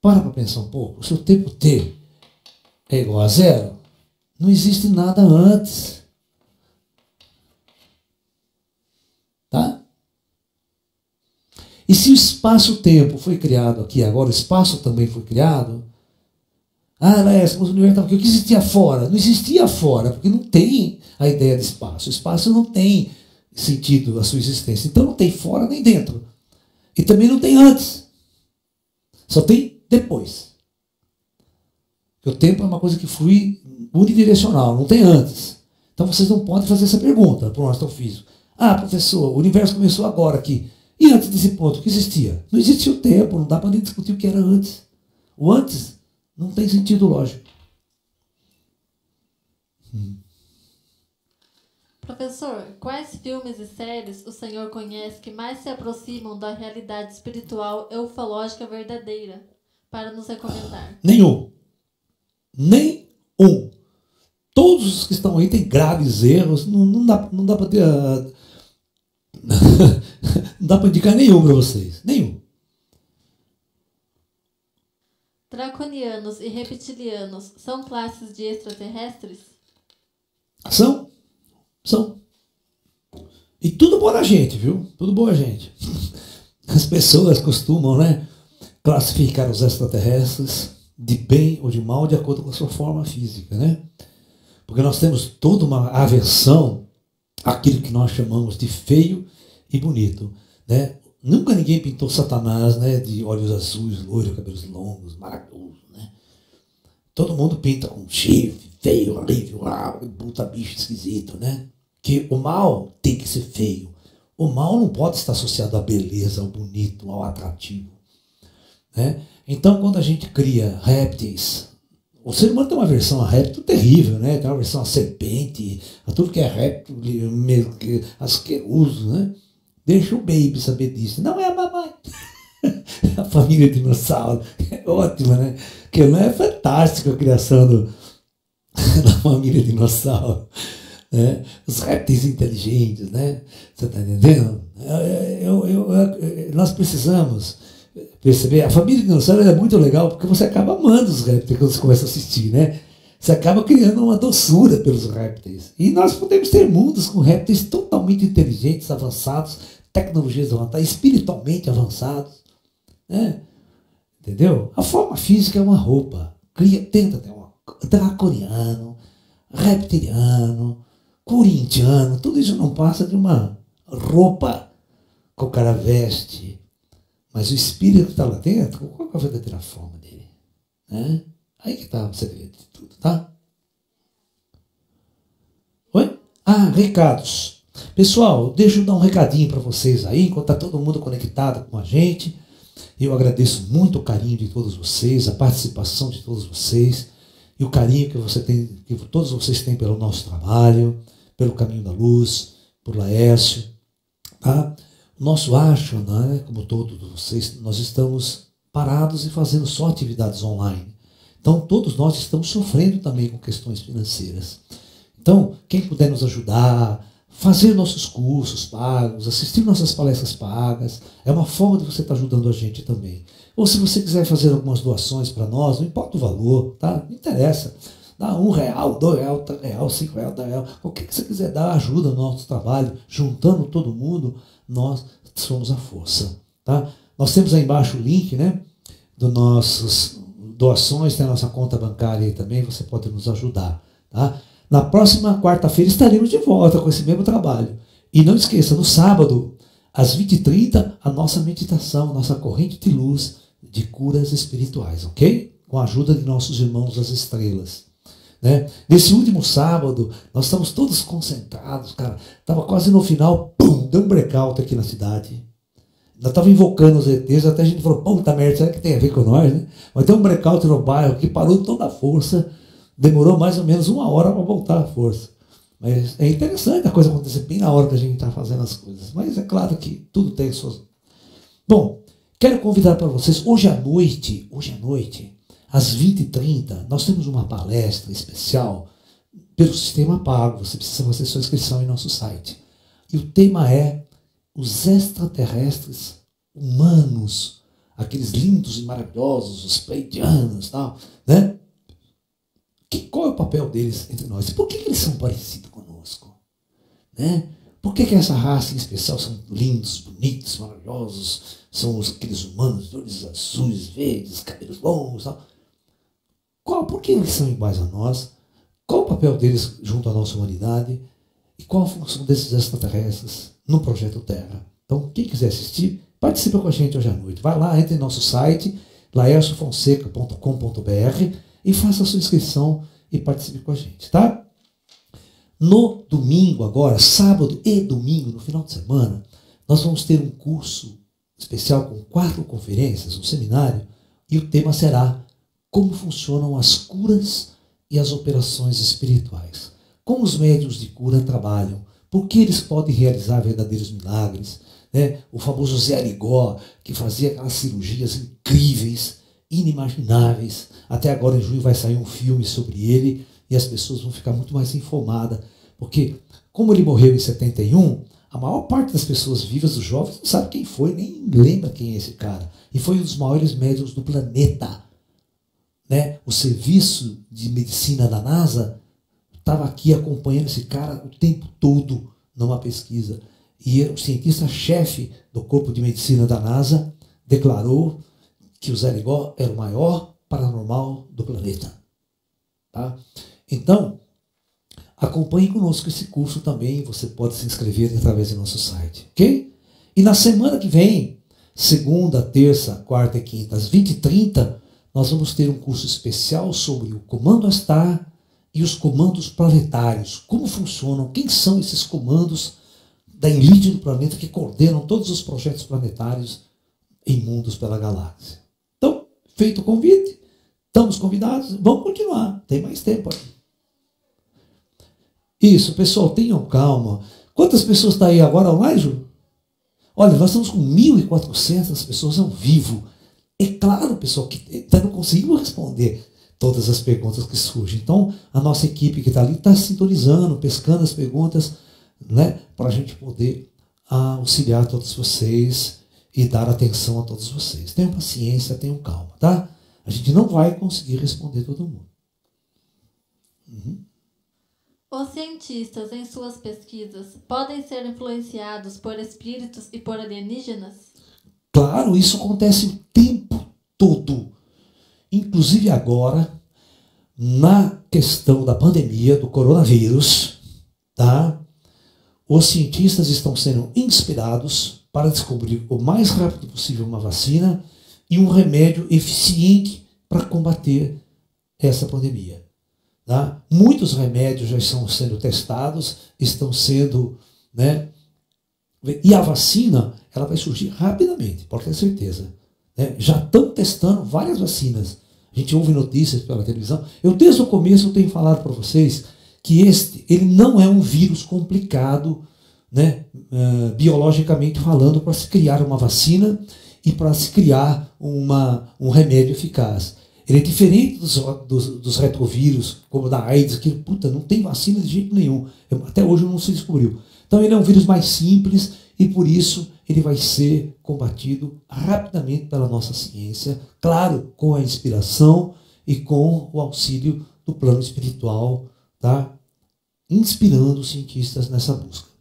Para pensar um pouco. Se o tempo t é igual a 0, não existe nada antes. Tá? E se o espaço-tempo foi criado aqui, agora o espaço também foi criado, mas o universo estava aqui, o que existia fora? Não existia fora, porque não tem a ideia de espaço. O espaço não tem sentido a sua existência. Então não tem fora nem dentro. E também não tem antes. Só tem depois. Porque o tempo é uma coisa que flui unidirecional, não tem antes. Então vocês não podem fazer essa pergunta para o astrofísico. Professor, o universo começou agora aqui. E antes desse ponto, o que existia? Não existia o tempo, não dá para nem discutir o que era antes. O antes não tem sentido lógico. Professor, quais filmes e séries o senhor conhece que mais se aproximam da realidade espiritual e ufológica verdadeira para nos recomendar? Nenhum. Nenhum. Todos os que estão aí têm graves erros. Não dá para ter... não dá para indicar nenhum para vocês. Nenhum. Draconianos e reptilianos são classes de extraterrestres? São. E tudo bom na gente, viu? Tudo bom a gente. As pessoas costumam, né, classificar os extraterrestres de bem ou de mal de acordo com a sua forma física, né? Porque nós temos toda uma aversão àquilo que nós chamamos de feio e bonito, né? Nunca ninguém pintou Satanás, né, de olhos azuis, loiro, cabelos longos, maravilhoso, né? Todo mundo pinta com chifre, feio, horrível, puta bicho esquisito, né? Que o mal tem que ser feio. O mal não pode estar associado à beleza, ao bonito, ao atrativo, né? Então, quando a gente cria répteis, o ser humano tem uma versão a réptil terrível, né? Tem uma versão a serpente, a tudo que é réptil, asqueroso, né? Deixa o baby saber disso. Não é a mamãe. A família dinossauro é ótima, né? Porque não é fantástica a criação da família dinossauro, né? Os répteis inteligentes, né? Você está entendendo? Nós precisamos perceber. A família dinossauro é muito legal porque você acaba amando os répteis quando você começa a assistir, né? Você acaba criando uma doçura pelos répteis. E nós podemos ter mundos com répteis totalmente inteligentes, avançados, tecnologias avançadas, espiritualmente avançados. Né? Entendeu? A forma física é uma roupa. Tenta ter um draconiano, reptiliano, corintiano, tudo isso não passa de uma roupa que o cara veste. Mas o espírito que está lá dentro, qual é a verdadeira forma dele? Né? Aí que está o segredo de tudo, tá? Oi? Ah, recados. Pessoal, deixa eu dar um recadinho para vocês aí, enquanto está todo mundo conectado com a gente. Eu agradeço muito o carinho de todos vocês, a participação de todos vocês, e o carinho que todos vocês têm pelo nosso trabalho, pelo Caminho da Luz, por Laércio. Tá? O nosso Ashram, né, como todos vocês, nós estamos parados e fazendo só atividades online. Então, todos nós estamos sofrendo também com questões financeiras. Então, quem puder nos ajudar, fazer nossos cursos pagos, assistir nossas palestras pagas, é uma forma de você estar ajudando a gente também. Ou se você quiser fazer algumas doações para nós, não importa o valor, tá? Não interessa. Dá R$1, R$2, R$3, R$5, R$10. O que você quiser dar, ajuda no nosso trabalho. Juntando todo mundo, nós somos a força. Tá? Nós temos aí embaixo o link, né, dos nossos doações, tem a nossa conta bancária aí também, você pode nos ajudar. Tá? Na próxima quarta-feira estaremos de volta com esse mesmo trabalho. E não esqueça, no sábado, às 20h30, a nossa meditação, a nossa corrente de luz de curas espirituais, ok? Com a ajuda de nossos irmãos das estrelas. Né? Nesse último sábado, nós estamos todos concentrados, cara. Estava quase no final, pum, deu um blackout aqui na cidade. Nós estávamos invocando os ETs, até a gente falou, puta merda, será que tem a ver com nós, né? Mas tem um blackout no bairro que parou toda a força, demorou mais ou menos 1 hora para voltar a força. Mas é interessante a coisa acontecer bem na hora que a gente está fazendo as coisas. Mas é claro que tudo tem suas... Bom, quero convidar para vocês, hoje à noite, às 20h30, nós temos uma palestra especial pelo sistema pago. Você precisa fazer sua inscrição em nosso site. E o tema é os extraterrestres humanos, aqueles lindos e maravilhosos, os pleiadianos, tal, né? Qual é o papel deles entre nós? Por que eles são parecidos conosco? Né? Por que essa raça em especial são lindos, bonitos, maravilhosos? São aqueles humanos de olhos azuis, verdes, cabelos longos, tal. Por que eles são iguais a nós? Qual o papel deles junto à nossa humanidade? E qual a função desses extraterrestres no Projeto Terra? Então, quem quiser assistir, participa com a gente hoje à noite. Vai lá, entre em nosso site, laerciofonseca.com.br, e faça a sua inscrição e participe com a gente, tá? No domingo agora, sábado e domingo, no final de semana, nós vamos ter um curso especial com 4 conferências, um seminário, e o tema será como funcionam as curas e as operações espirituais. Como os médiuns de cura trabalham, por que eles podem realizar verdadeiros milagres, né? O famoso Zé Arigó, que fazia aquelas cirurgias incríveis, inimagináveis. Até agora, em junho, vai sair um filme sobre ele e as pessoas vão ficar muito mais informadas. Porque, como ele morreu em 71, a maior parte das pessoas vivas, dos jovens, não sabe quem foi, nem lembra quem é esse cara. E foi um dos maiores médiuns do planeta. Né? O serviço de medicina da NASA estava aqui acompanhando esse cara o tempo todo numa pesquisa. E o cientista-chefe do corpo de medicina da NASA declarou que o Zé Arigó era o maior paranormal do planeta. Tá? Então, acompanhe conosco esse curso também. Você pode se inscrever através do nosso site. Ok? E na semana que vem, segunda, terça, quarta e quinta, às 20h30, nós vamos ter um curso especial sobre o Comando Astar e os comandos planetários. Como funcionam, quem são esses comandos da elite do planeta que coordenam todos os projetos planetários em mundos pela galáxia. Então, feito o convite, estamos convidados, vamos continuar, tem mais tempo aqui. Isso, pessoal, tenham calma. Quantas pessoas estão aí agora online, Ju? Olha, nós estamos com 1.400 pessoas ao vivo. É claro, pessoal, que não conseguimos responder todas as perguntas que surgem. Então, a nossa equipe que está ali está sintonizando, pescando as perguntas, né, para a gente poder auxiliar todos vocês e dar atenção a todos vocês. Tenham paciência, tenham calma, tá? A gente não vai conseguir responder todo mundo. Os cientistas, em suas pesquisas, podem ser influenciados por espíritos e por alienígenas? Claro, isso acontece o tempo todo. Inclusive agora, na questão da pandemia do coronavírus, tá? Os cientistas estão sendo inspirados para descobrir o mais rápido possível uma vacina e um remédio eficiente para combater essa pandemia. Tá? Muitos remédios já estão sendo testados, estão sendo, né? E a vacina, ela vai surgir rapidamente, pode ter certeza. Né? Já estão testando várias vacinas. A gente ouve notícias pela televisão. Eu desde o começo eu tenho falado para vocês que ele não é um vírus complicado, né? Biologicamente falando, para se criar uma vacina e para se criar um remédio eficaz. Ele é diferente dos retrovírus, como da AIDS, que não tem vacina de jeito nenhum. Até hoje não se descobriu. Então ele é um vírus mais simples e por isso ele vai ser combatido rapidamente pela nossa ciência, claro, com a inspiração e com o auxílio do plano espiritual, tá? Inspirando os cientistas nessa busca.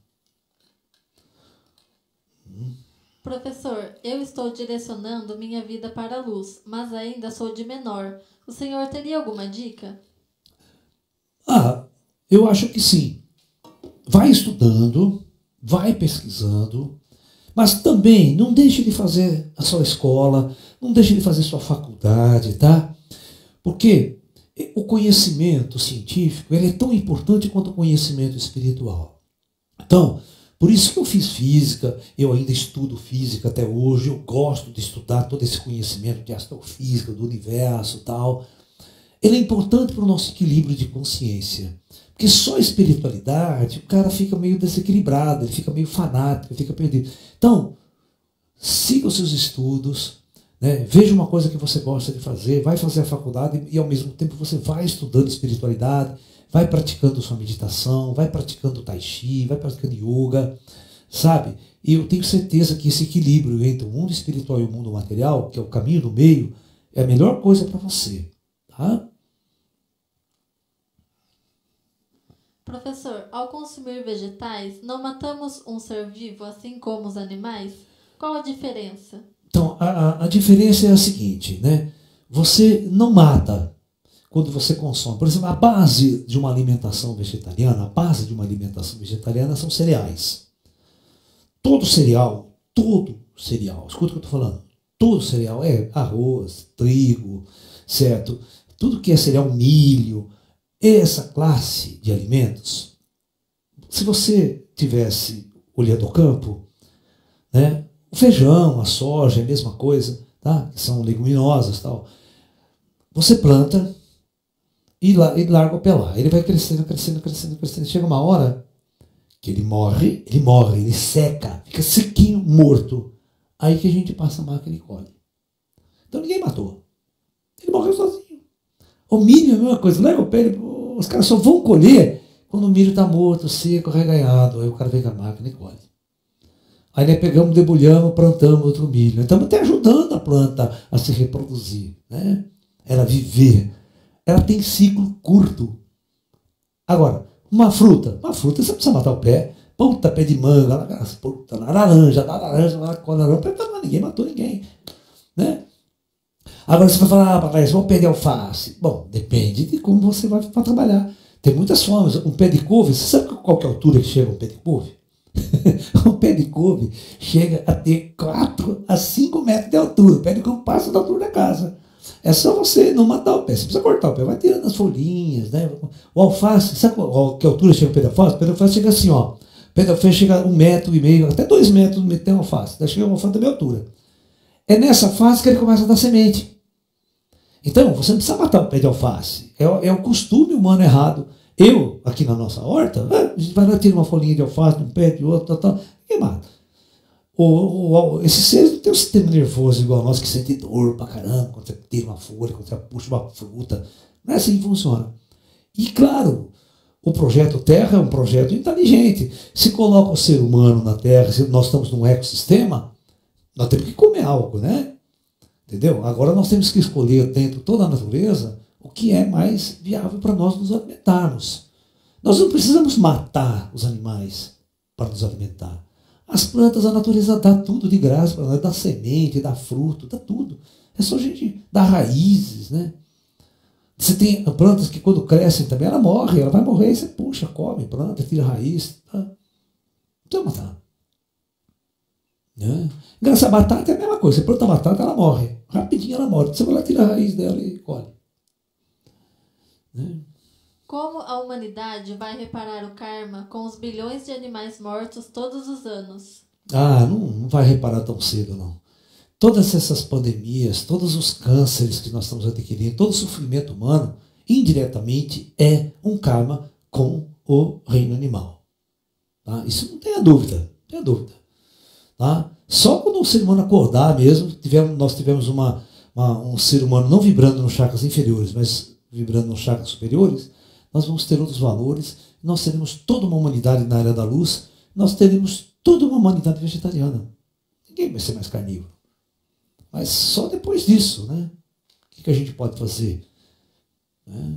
Professor, eu estou direcionando minha vida para a luz, mas ainda sou de menor. O senhor teria alguma dica? Eu acho que sim. Vai estudando, vai pesquisando, mas também não deixe de fazer a sua escola, não deixe de fazer sua faculdade, tá? Porque o conhecimento científico ele é tão importante quanto o conhecimento espiritual. Então, por isso que eu fiz física, eu ainda estudo física até hoje, eu gosto de estudar todo esse conhecimento de astrofísica, do universo e tal. Ele é importante para o nosso equilíbrio de consciência. Porque só a espiritualidade, o cara fica meio desequilibrado, ele fica meio fanático, ele fica perdido. Então, siga os seus estudos, né? Veja uma coisa que você gosta de fazer, vai fazer a faculdade e ao mesmo tempo você vai estudando espiritualidade, vai praticando sua meditação, vai praticando tai chi, vai praticando yoga, sabe? E eu tenho certeza que esse equilíbrio entre o mundo espiritual e o mundo material, que é o caminho do meio, é a melhor coisa para você, tá? Professor, ao consumir vegetais, não matamos um ser vivo assim como os animais? Qual a diferença? Então, a diferença é a seguinte, né? Você não mata quando você consome. Por exemplo, a base de uma alimentação vegetariana, são cereais. Todo cereal, escuta o que eu estou falando, todo cereal é arroz, trigo, certo? Tudo que é cereal, milho, essa classe de alimentos, se você tivesse olhando o campo, né, o feijão, a soja, é a mesma coisa, tá? Que são leguminosas, tal. Você planta e larga o pé lá. Ele vai crescendo. Chega uma hora que ele morre, ele seca, fica sequinho, morto. Aí que a gente passa a máquina e colhe. Então ninguém matou. Ele morreu sozinho. O milho é a mesma coisa, larga o pé, os caras só vão colher quando o milho está morto, seco, reganhado. Aí o cara vem com a máquina e colhe. Aí nós pegamos, debulhamos, plantamos outro milho. Estamos até ajudando a planta a se reproduzir, né? Ela viver. Ela tem ciclo curto. Agora, uma fruta você precisa matar o pé. Puta, pé de manga, puta, laranja, ninguém matou ninguém, né? Agora você vai falar, mas vamos pé de alface. Bom, depende de como você vai para trabalhar. Tem muitas formas. Um pé de couve, você sabe qual que é a altura que chega um pé de couve? Um pé de couve chega a ter 4 a 5 metros de altura. O pé de couve passa da altura da casa. É só você não matar o pé. Você precisa cortar o pé, vai tirando as folhinhas, né? O alface, sabe que altura chega o pé de alface? O pé de alface chega assim, ó. O pé de alface chega a 1,5 metro, até 2 metros tem alface. Daí chega uma alface da minha altura. É nessa fase que ele começa a dar semente. Então, você não precisa matar o pé de alface. É o costume humano errado. Eu, aqui na nossa horta, a gente vai lá, tira uma folhinha de alface de um pé, de outro, ninguém mata. Esses seres não têm um sistema nervoso igual a nós, que sente dor pra caramba quando você tira uma folha, quando você puxa uma fruta. Não é assim que funciona. E, claro, o projeto Terra é um projeto inteligente. Se coloca o ser humano na Terra, se nós estamos num ecossistema, nós temos que comer algo, né? Entendeu? Agora nós temos que escolher dentro de toda a natureza o que é mais viável para nós nos alimentarmos. Nós não precisamos matar os animais para nos alimentar. As plantas, a natureza dá tudo de graça para nós, dá semente, dá fruto, dá tudo. É só a gente dar raízes, né? Você tem plantas que quando crescem também, ela morre, ela vai morrer, você puxa, come, planta, tira raiz. Tá? Não precisa matar. Né? Engraçado, a batata é a mesma coisa. Você planta a batata, ela morre. Rapidinho ela morre. Você vai lá, tira a raiz dela e colhe. Né? Como a humanidade vai reparar o karma com os bilhões de animais mortos todos os anos? Não vai reparar tão cedo, não. Todas essas pandemias, todos os cânceres que nós estamos adquirindo, todo o sofrimento humano, indiretamente é um karma com o reino animal. Tá? Isso não tenha dúvida, não tenha dúvida. Tá? Só quando o ser humano acordar mesmo, nós tivemos um ser humano não vibrando nos chakras inferiores, mas vibrando nos chakras superiores, nós vamos ter outros valores, nós teremos toda uma humanidade na área da luz, nós teremos toda uma humanidade vegetariana. Ninguém vai ser mais carnívoro. Mas só depois disso, né? O que a gente pode fazer? Né?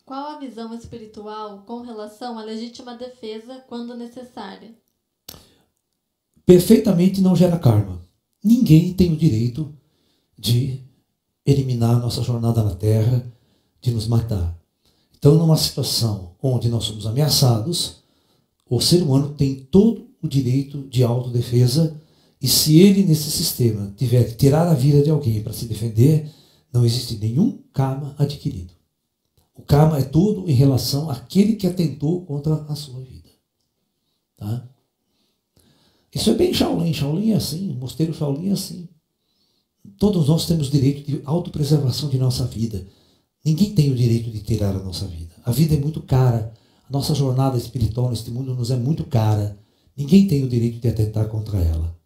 Qual a visão espiritual com relação à legítima defesa quando necessária? Perfeitamente não gera karma. Ninguém tem o direito de eliminar a nossa jornada na Terra, de nos matar. Então, numa situação onde nós somos ameaçados, o ser humano tem todo o direito de autodefesa, e se ele, nesse sistema, tiver que tirar a vida de alguém para se defender, não existe nenhum karma adquirido. O karma é todo em relação àquele que atentou contra a sua vida. Tá? Isso é bem Shaolin. Shaolin é assim, o mosteiro Shaolin é assim. Todos nós temos direito de autopreservação de nossa vida. Ninguém tem o direito de tirar a nossa vida. A vida é muito cara. A nossa jornada espiritual neste mundo nos é muito cara. Ninguém tem o direito de atentar contra ela.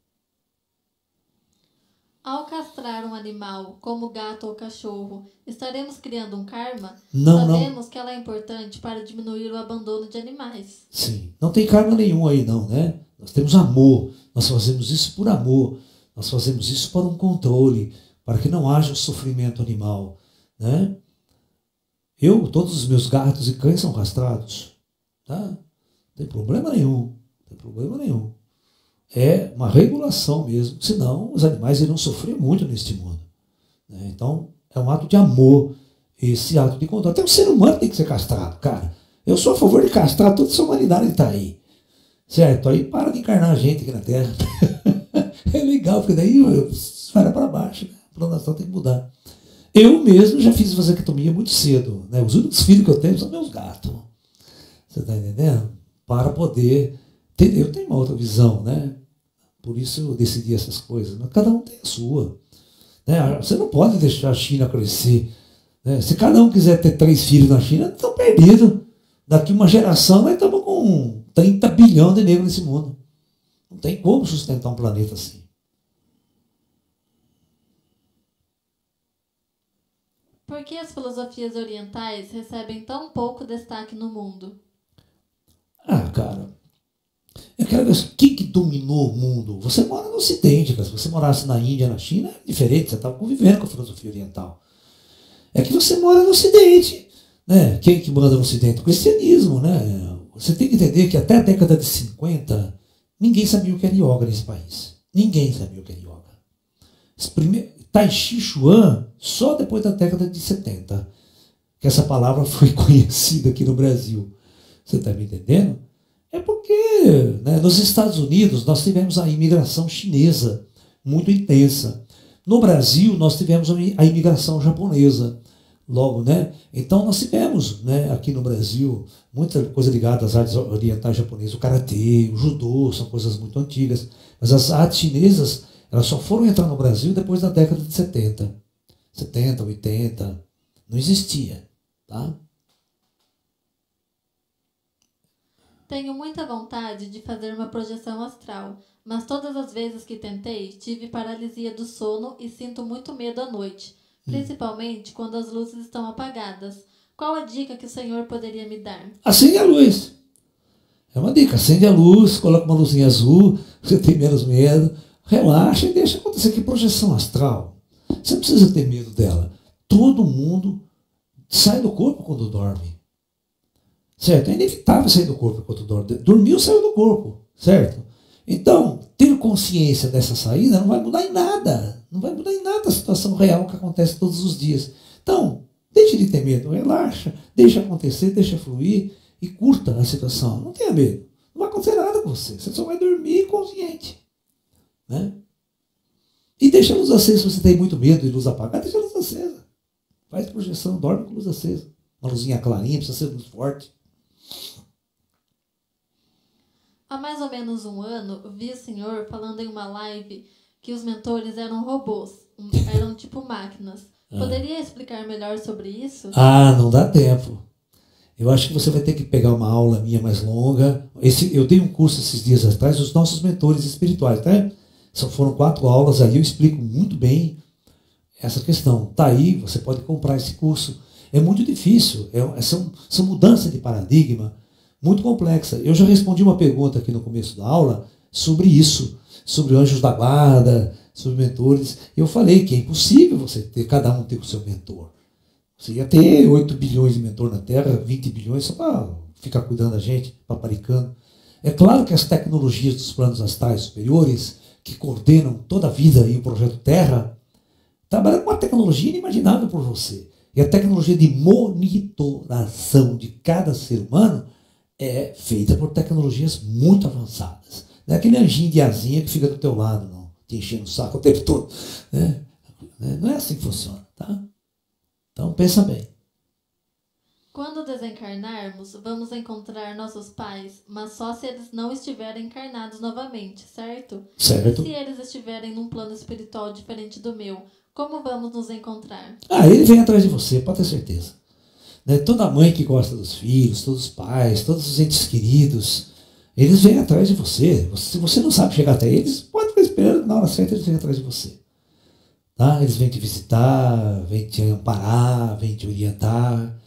Ao castrar um animal, como gato ou cachorro, estaremos criando um karma? Não. Sabemos que ela é importante para diminuir o abandono de animais. Sim, não tem karma nenhum aí não, né? Nós temos amor, nós fazemos isso por amor, nós fazemos isso para um controle, para que não haja sofrimento animal, né? Todos os meus gatos e cães são castrados, tá? Não tem problema nenhum, não tem problema nenhum. É uma regulação mesmo, senão os animais irão sofrer muito neste mundo. Né? Então, é um ato de amor, esse ato de controle. Até o ser humano tem que ser castrado, cara. Eu sou a favor de castrar toda essa humanidade que está aí. Certo? Aí para de encarnar a gente aqui na Terra. É legal, porque daí vai para baixo. Né? A planação tem que mudar. Eu mesmo já fiz vasectomia muito cedo. Né? Os únicos filhos que eu tenho são meus gatos. Você está entendendo? Para poder... Eu tenho uma outra visão, né? Por isso eu decidi essas coisas. Mas cada um tem a sua. Né? Você não pode deixar a China crescer. Né? Se cada um quiser ter 3 filhos na China, estão perdidos. Daqui uma geração nós estamos com 30 bilhões de negros nesse mundo. Não tem como sustentar um planeta assim. Por que as filosofias orientais recebem tão pouco destaque no mundo? Cara, eu quero ver quem que dominou o mundo. Você mora no Ocidente, cara. Se você morasse na Índia, na China, é diferente. Você estava convivendo com a filosofia oriental. É que você mora no Ocidente. Né? Quem que manda no Ocidente? O cristianismo. Né? Você tem que entender que até a década de 50, ninguém sabia o que era yoga nesse país. Ninguém sabia o que era yoga. Tai Chi Chuan, só depois da década de 70, que essa palavra foi conhecida aqui no Brasil. Você está me entendendo? É porque nos Estados Unidos nós tivemos a imigração chinesa muito intensa. No Brasil nós tivemos a imigração japonesa. Logo, né? Então nós tivemos, né, aqui no Brasil muita coisa ligada às artes orientais japonesas, o karatê, o judô, são coisas muito antigas. Mas as artes chinesas, elas só foram entrar no Brasil depois da década de 70. 70, 80. Não existia, tá? Tenho muita vontade de fazer uma projeção astral, mas todas as vezes que tentei, tive paralisia do sono e sinto muito medo à noite, principalmente quando as luzes estão apagadas. Qual a dica que o Senhor poderia me dar? Acende a luz. É uma dica. Acende a luz, coloca uma luzinha azul, você tem menos medo, relaxa e deixa acontecer. Que projeção astral. Você não precisa ter medo dela. Todo mundo sai do corpo quando dorme. Certo? É inevitável sair do corpo quando dorme. Dormiu, saiu do corpo. Certo? Então, ter consciência dessa saída não vai mudar em nada. Não vai mudar em nada a situação real que acontece todos os dias. Então, deixe de ter medo, relaxa, deixa acontecer, deixa fluir e curta a situação. Não tenha medo. Não vai acontecer nada com você. Você só vai dormir consciente. Né? E deixa a luz acesa. Se você tem muito medo de luz apagada, deixa a luz acesa. Faz projeção, dorme com luz acesa. Uma luzinha clarinha, precisa ser luz forte. Há mais ou menos um ano, vi o senhor falando em uma live que os mentores eram robôs, eram tipo máquinas. Poderia explicar melhor sobre isso? Não dá tempo. Eu acho que você vai ter que pegar uma aula minha mais longa. Eu dei um curso esses dias atrás, os nossos mentores espirituais, tá? Foram 4 aulas, aí eu explico muito bem essa questão. Tá aí, você pode comprar esse curso. É muito difícil, são mudanças de paradigma muito complexa. Eu já respondi uma pergunta aqui no começo da aula sobre isso, sobre anjos da guarda, sobre mentores. Eu falei que é impossível você ter, cada um ter o seu mentor. Você ia ter 8 bilhões de mentor na Terra, 20 bilhões só para ficar cuidando da gente, paparicando. É claro que as tecnologias dos planos astrais superiores, que coordenam toda a vida e o projeto Terra, trabalham com uma tecnologia inimaginável por você. E a tecnologia de monitoração de cada ser humano é feita por tecnologias muito avançadas. Não é aquele anjinho de asinha que fica do teu lado, não, te enchendo o saco o tempo todo. Né? Não é assim que funciona, tá? Então, pensa bem. Quando desencarnarmos, vamos encontrar nossos pais, mas só se eles não estiverem encarnados novamente, certo? Certo. E se eles estiverem num plano espiritual diferente do meu, como vamos nos encontrar? Ele vem atrás de você, pode ter certeza. Né? Toda mãe que gosta dos filhos, todos os pais, todos os entes queridos, eles vêm atrás de você. Se você não sabe chegar até eles, pode ficar esperando, na hora certa eles vêm atrás de você. Tá? Eles vêm te visitar, vêm te amparar, vêm te orientar.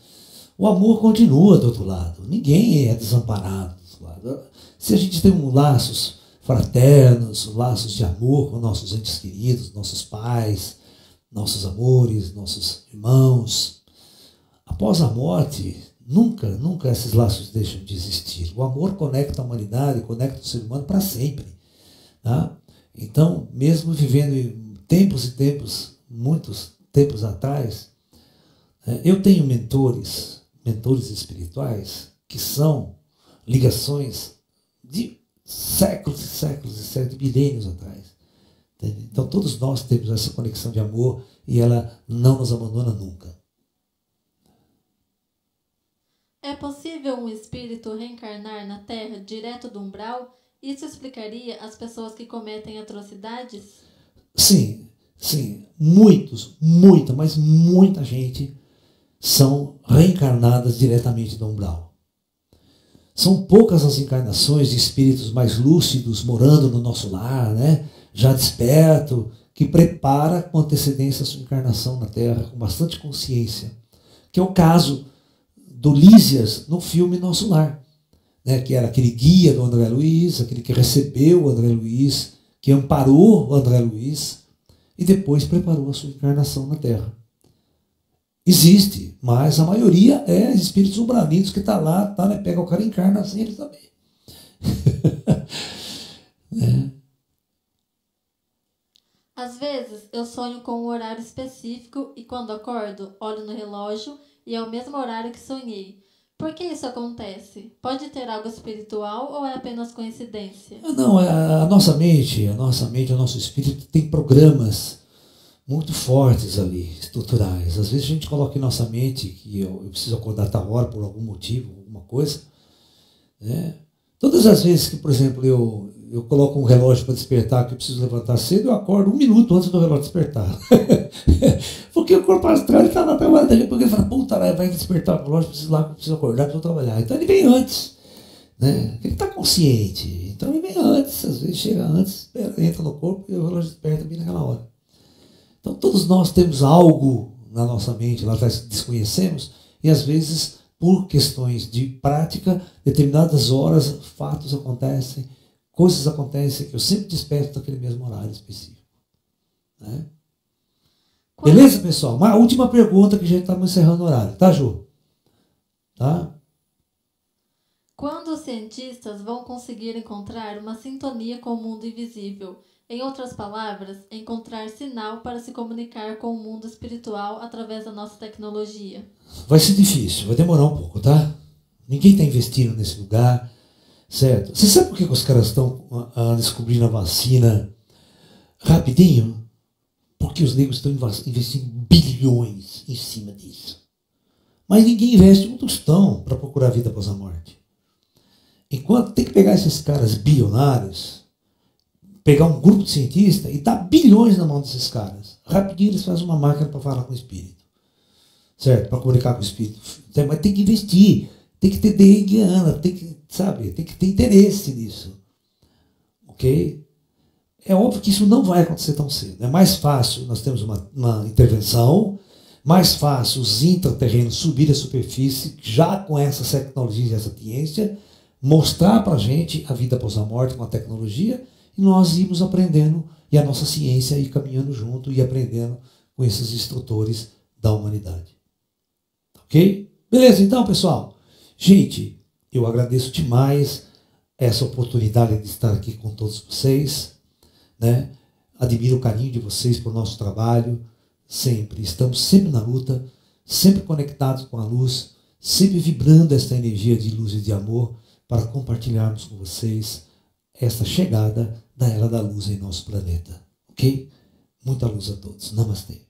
O amor continua do outro lado. Ninguém é desamparado do outro lado. Se a gente tem laços fraternos, laços de amor com nossos entes queridos, nossos pais, nossos amores, nossos irmãos, após a morte, nunca esses laços deixam de existir. O amor conecta a humanidade, conecta o ser humano para sempre. Tá? Então, mesmo vivendo em tempos e tempos, muitos tempos atrás, eu tenho mentores espirituais que são ligações de séculos e séculos e séculos, de milênios atrás. Entende? Então todos nós temos essa conexão de amor e ela não nos abandona nunca. É possível um espírito reencarnar na Terra direto do umbral? Isso explicaria as pessoas que cometem atrocidades? Sim. Mas muita gente são reencarnadas diretamente do umbral. São poucas as encarnações de espíritos mais lúcidos morando no nosso lar, né? Já desperto, que prepara com antecedência a sua encarnação na Terra, com bastante consciência. Que é o caso do Lísias no filme Nosso Lar, né? Que era aquele guia do André Luiz, aquele que recebeu o André Luiz, que amparou o André Luiz e depois preparou a sua encarnação na Terra. Existe, mas a maioria é espíritos umbralinos que está lá, tá, né? Pega o cara e encarna sem ele saber. Às vezes eu sonho com um horário específico e quando acordo, olho no relógio e é o mesmo horário que sonhei. Por que isso acontece? Pode ter algo espiritual ou é apenas coincidência? Não, a nossa mente, o nosso espírito tem programas muito fortes ali, estruturais. Às vezes a gente coloca em nossa mente que eu preciso acordar a tal hora por algum motivo, alguma coisa. Né? Todas as vezes que, por exemplo, eu coloco um relógio para despertar, que eu preciso levantar cedo, eu acordo 1 minuto antes do relógio despertar. Porque o corpo astral está lá trabalhando, porque ele fala, puta, vai despertar o relógio, preciso acordar, preciso trabalhar. Então ele vem antes. Né? Ele está consciente. Então ele vem antes, às vezes chega antes, entra no corpo e o relógio desperta bem naquela hora. Então todos nós temos algo na nossa mente, lá atrás desconhecemos, e às vezes, por questões de prática, determinadas horas, fatos acontecem, coisas acontecem que eu sempre desperto naquele mesmo horário específico. Né? Beleza, pessoal? Uma última pergunta que a gente está encerrando o horário. Tá, Ju? Tá? Quando os cientistas vão conseguir encontrar uma sintonia com o mundo invisível? Em outras palavras, encontrar sinal para se comunicar com o mundo espiritual através da nossa tecnologia. Vai ser difícil, vai demorar um pouco, tá? Ninguém está investindo nesse lugar, certo? Você sabe por que os caras estão descobrindo a vacina rapidinho? Porque os negros estão investindo bilhões em cima disso. Mas ninguém investe um tostão para procurar a vida após a morte. Enquanto tem que pegar esses caras bilionários, pegar um grupo de cientistas e dar bilhões na mão desses caras. Rapidinho eles fazem uma máquina para falar com o espírito. Certo? Para comunicar com o espírito. Mas tem que investir. Tem que ter DNA guiana. Tem que ter interesse nisso. Ok? É óbvio que isso não vai acontecer tão cedo. É mais fácil, nós temos uma intervenção, mais fácil os intraterrenos subirem a superfície, já com essas tecnologias e essa ciência, mostrar para a gente a vida após a morte com a tecnologia, e nós irmos aprendendo, e a nossa ciência ir caminhando junto e aprendendo com esses instrutores da humanidade. Ok? Beleza, então, pessoal? Gente, eu agradeço demais essa oportunidade de estar aqui com todos vocês, né? Admiro o carinho de vocês por nosso trabalho, sempre. Estamos sempre na luta, sempre conectados com a luz, sempre vibrando essa energia de luz e de amor para compartilharmos com vocês essa chegada da Era da Luz em nosso planeta. Ok? Muita luz a todos. Namastê.